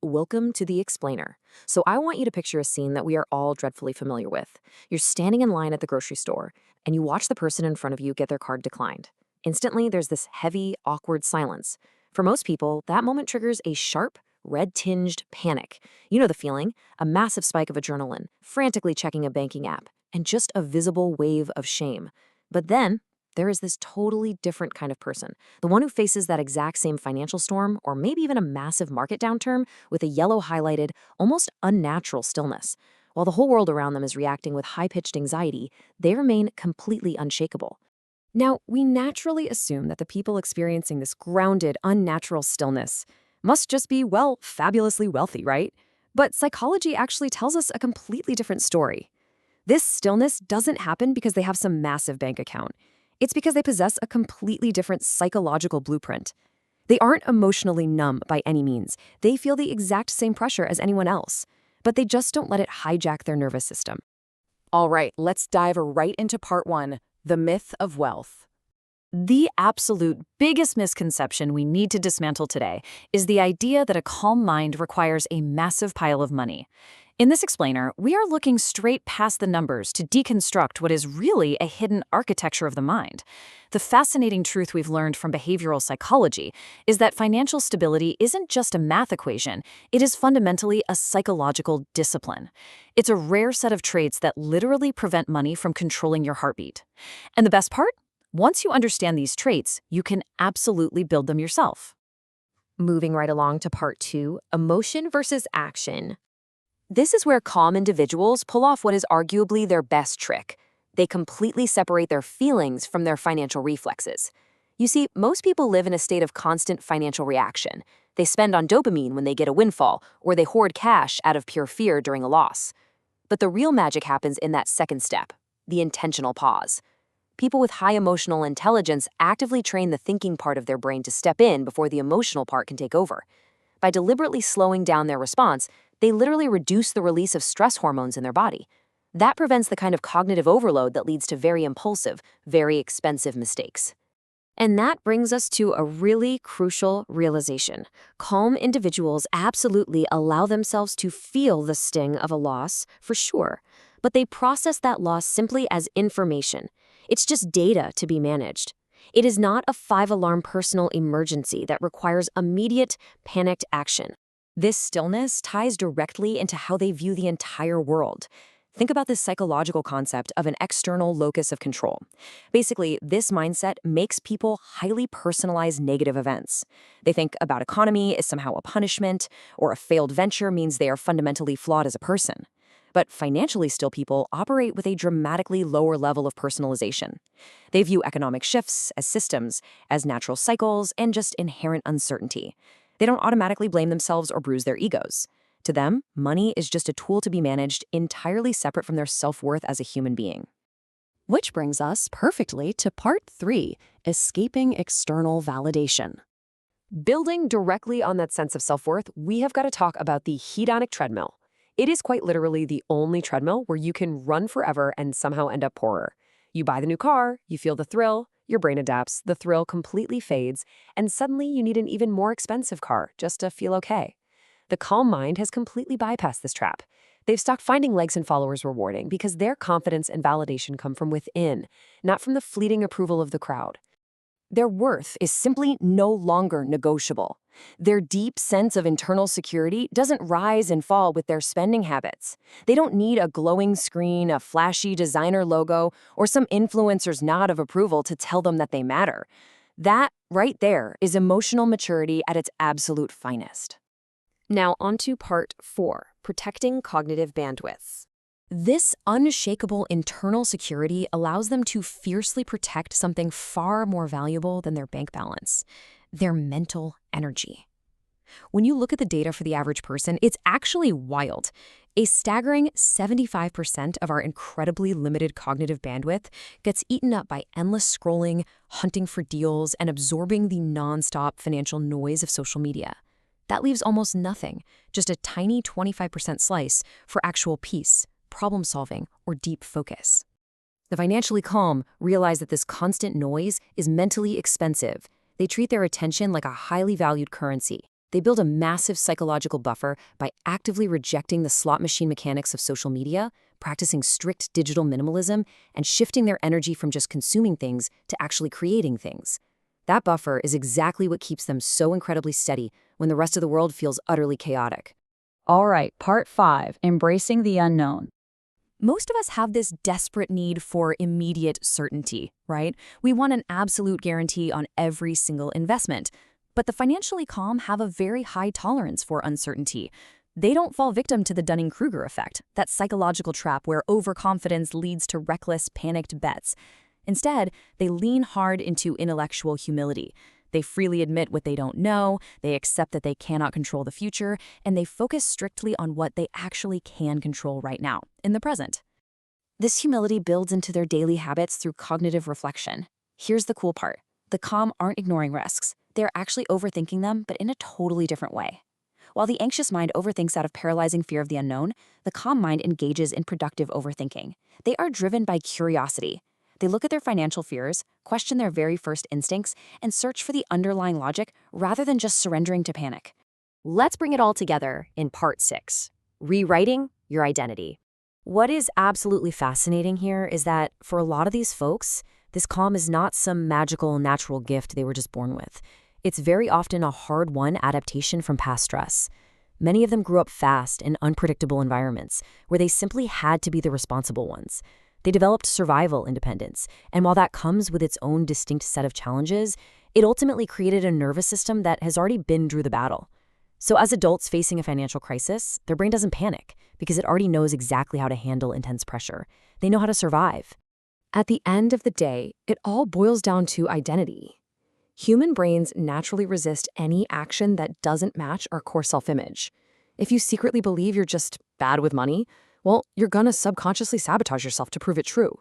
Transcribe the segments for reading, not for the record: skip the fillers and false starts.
welcome to The Explainer. So, I want you to picture a scene that we are all dreadfully familiar with. You're standing in line at the grocery store, and you watch the person in front of you get their card declined. Instantly, there's this heavy, awkward silence. For most people, that moment triggers a sharp, red-tinged panic. You know the feeling, a massive spike of adrenaline, frantically checking a banking app, and just a visible wave of shame. But then, there is this totally different kind of person, the one who faces that exact same financial storm or maybe even a massive market downturn with a yellow highlighted, almost unnatural stillness. While the whole world around them is reacting with high-pitched anxiety, they remain completely unshakable. Now, we naturally assume that the people experiencing this grounded, unnatural stillness must just be, well, fabulously wealthy, right? But psychology actually tells us a completely different story. This stillness doesn't happen because they have some massive bank account. It's because they possess a completely different psychological blueprint. They aren't emotionally numb by any means. They feel the exact same pressure as anyone else, but they just don't let it hijack their nervous system. All right, let's dive right into part one, the myth of wealth. The absolute biggest misconception we need to dismantle today is the idea that a calm mind requires a massive pile of money. In this explainer, we are looking straight past the numbers to deconstruct what is really a hidden architecture of the mind. The fascinating truth we've learned from behavioral psychology is that financial stability isn't just a math equation, it is fundamentally a psychological discipline. It's a rare set of traits that literally prevent money from controlling your heartbeat. And the best part? Once you understand these traits, you can absolutely build them yourself. Moving right along to part two, emotion versus action. This is where calm individuals pull off what is arguably their best trick. They completely separate their feelings from their financial reflexes. You see, most people live in a state of constant financial reaction. They spend on dopamine when they get a windfall, or they hoard cash out of pure fear during a loss. But the real magic happens in that second step, the intentional pause. People with high emotional intelligence actively train the thinking part of their brain to step in before the emotional part can take over. By deliberately slowing down their response, they literally reduce the release of stress hormones in their body. That prevents the kind of cognitive overload that leads to very impulsive, very expensive mistakes. And that brings us to a really crucial realization. Calm individuals absolutely allow themselves to feel the sting of a loss, for sure, but they process that loss simply as information. It's just data to be managed. It is not a 5-alarm personal emergency that requires immediate, panicked action. This stillness ties directly into how they view the entire world. Think about this psychological concept of an external locus of control. Basically, this mindset makes people highly personalize negative events. They think about economy as somehow a punishment, or a failed venture means they are fundamentally flawed as a person. But financially still people operate with a dramatically lower level of personalization. They view economic shifts as systems, as natural cycles, and just inherent uncertainty. They don't automatically blame themselves or bruise their egos. To them, money is just a tool to be managed entirely separate from their self-worth as a human being. Which brings us perfectly to part three, escaping external validation. Building directly on that sense of self-worth, we have got to talk about the hedonic treadmill. It is quite literally the only treadmill where you can run forever and somehow end up poorer. You buy the new car, you feel the thrill, your brain adapts, the thrill completely fades, and suddenly you need an even more expensive car just to feel okay. The calm mind has completely bypassed this trap. They've stopped finding likes and followers rewarding because their confidence and validation come from within, not from the fleeting approval of the crowd. Their worth is simply no longer negotiable. Their deep sense of internal security doesn't rise and fall with their spending habits. They don't need a glowing screen, a flashy designer logo, or some influencer's nod of approval to tell them that they matter. That, right there, is emotional maturity at its absolute finest. Now onto part 4, protecting cognitive bandwidths. This unshakable internal security allows them to fiercely protect something far more valuable than their bank balance, their mental energy. When you look at the data for the average person, it's actually wild. A staggering 75% of our incredibly limited cognitive bandwidth gets eaten up by endless scrolling, hunting for deals, and absorbing the nonstop financial noise of social media. That leaves almost nothing, just a tiny 25% slice for actual peace, problem solving, or deep focus. The financially calm realize that this constant noise is mentally expensive. They treat their attention like a highly valued currency. They build a massive psychological buffer by actively rejecting the slot machine mechanics of social media, practicing strict digital minimalism, and shifting their energy from just consuming things to actually creating things. That buffer is exactly what keeps them so incredibly steady when the rest of the world feels utterly chaotic. All right, part 5, embracing the unknown. Most of us have this desperate need for immediate certainty, right? We want an absolute guarantee on every single investment. But the financially calm have a very high tolerance for uncertainty. They don't fall victim to the Dunning-Kruger effect, that psychological trap where overconfidence leads to reckless, panicked bets. Instead, they lean hard into intellectual humility. They freely admit what they don't know, they accept that they cannot control the future, and they focus strictly on what they actually can control right now, in the present. This humility builds into their daily habits through cognitive reflection. Here's the cool part. The calm aren't ignoring risks. They're actually overthinking them, but in a totally different way. While the anxious mind overthinks out of paralyzing fear of the unknown, the calm mind engages in productive overthinking. They are driven by curiosity. They look at their financial fears, question their very first instincts, and search for the underlying logic rather than just surrendering to panic. Let's bring it all together in part 6, rewriting your identity. What is absolutely fascinating here is that for a lot of these folks, this calm is not some magical natural gift they were just born with. It's very often a hard-won adaptation from past stress. Many of them grew up fast in unpredictable environments where they simply had to be the responsible ones. They developed survival independence, and while that comes with its own distinct set of challenges, it ultimately created a nervous system that has already been through the battle. So as adults facing a financial crisis, their brain doesn't panic because it already knows exactly how to handle intense pressure. They know how to survive. At the end of the day, it all boils down to identity. Human brains naturally resist any action that doesn't match our core self-image. If you secretly believe you're just bad with money, well, you're gonna subconsciously sabotage yourself to prove it true.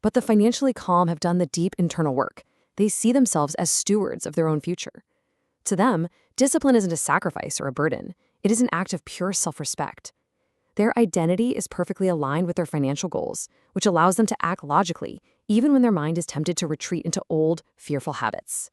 But the financially calm have done the deep internal work. They see themselves as stewards of their own future. To them, discipline isn't a sacrifice or a burden. It is an act of pure self-respect. Their identity is perfectly aligned with their financial goals, which allows them to act logically, even when their mind is tempted to retreat into old, fearful habits.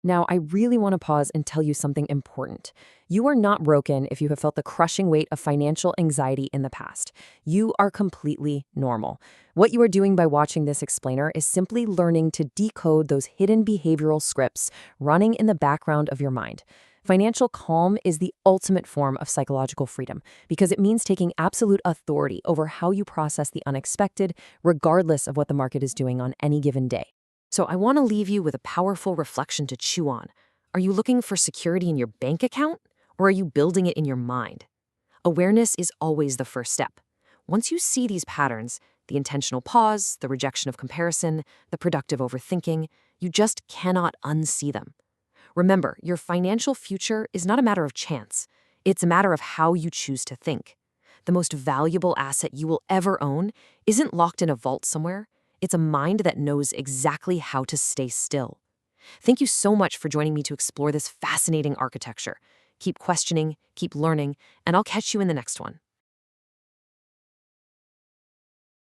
Now, I really want to pause and tell you something important. You are not broken if you have felt the crushing weight of financial anxiety in the past. You are completely normal. What you are doing by watching this explainer is simply learning to decode those hidden behavioral scripts running in the background of your mind. Financial calm is the ultimate form of psychological freedom because it means taking absolute authority over how you process the unexpected, regardless of what the market is doing on any given day. So I want to leave you with a powerful reflection to chew on. Are you looking for security in your bank account, or are you building it in your mind? Awareness is always the first step. Once you see these patterns, the intentional pause, the rejection of comparison, the productive overthinking, you just cannot unsee them. Remember, your financial future is not a matter of chance. It's a matter of how you choose to think. The most valuable asset you will ever own isn't locked in a vault somewhere. It's a mind that knows exactly how to stay still. Thank you so much for joining me to explore this fascinating architecture. Keep questioning, keep learning, and I'll catch you in the next one.